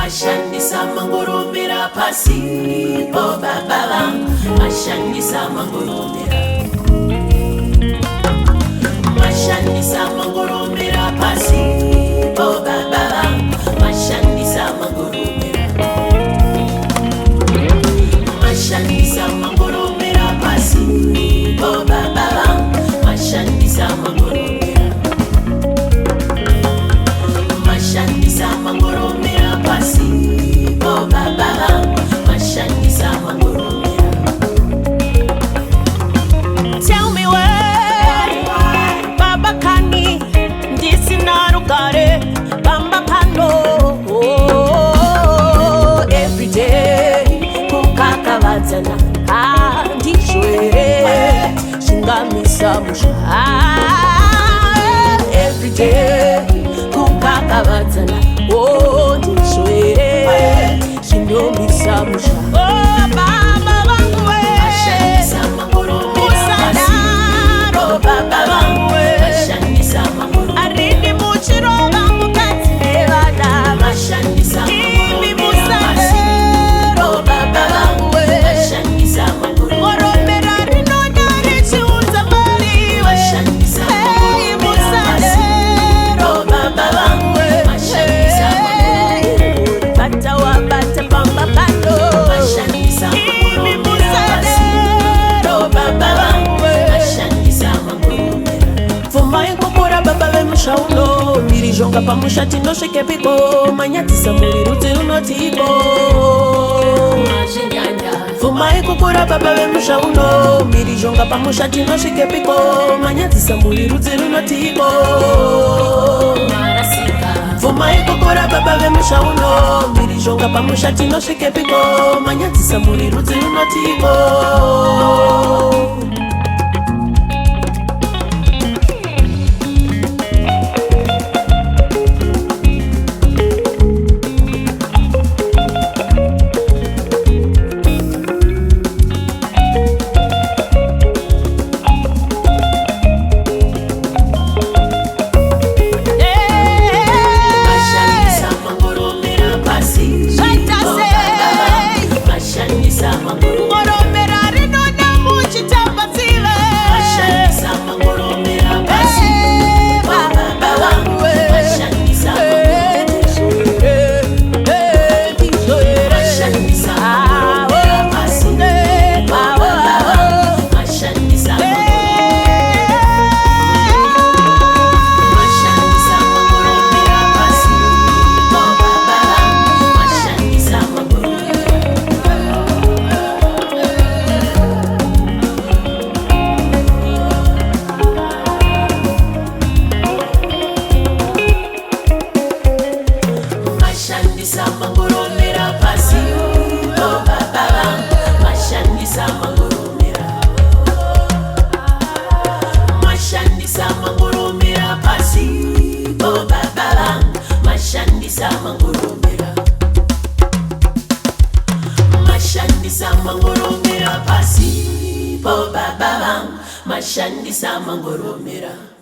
mashandisa mangurumira pasi po baba vangu, mashandisa mangurumira, mashandisa mangurumira pasi po baba vangu, mashandisa mangurumira, mashandisa mangurumira pasi po baba vangu, mashandisa mangurumira, mashandisa mangurumira pasi po baba vangu, mashandisa mangurumira. Tell me why baba kani ndisi narugare bamba pano every day kukakavadzana andishwere shingamisa musha every day kukakavadzana ndishwere shingamisa musha baba vangu Mashandisa mangurumira pasi po baba vangu, mashandisa mangurumira, arindi muchiroga mukati nevana mashandisa mangurumira pasi po baba vangu, mashandisa mangurumira, oromera rinonya richiunza mariwe mashandisa mangurumira pasi po baba vangu, mashandisa mangurumira, bata wabata pamba pando mashandisa mangurumira pasi po baba vangu, mashandisa mangurumira. Vuma inkukura baba vemushauno mirijonga pamushati nosvike piko manyadzisa muri rudzi runotiko Vuma ikukura baba vemushauno mirijonga pamushati nosvike piko manyadzisa muri rudzi runotiko Vuma ikukura baba vemushauno mirijonga pamushati nosvike piko manyadzisa muri rudzi runotiko Mashandisa mangurumira pasi po baba vangu, mashandisa mangurumira, Oromera rinona muchitambadzile mashandisa mangurumira pasi po baba vangu, mashandisa mangurumira, mashandisa mangurumira pasi po baba vangu, mashandisa mashandisa mangurumira pasi po baba vangu, mashandisa mangurumira. Mashandisa mangurumira pasi po baba vangu, mashandisa mangurumira, mashandisa mangurumira pasi po baba vangu, mashandisa mangurumira, mashandisa mangurumira pasi po baba vangu, mashandisa mangurumira.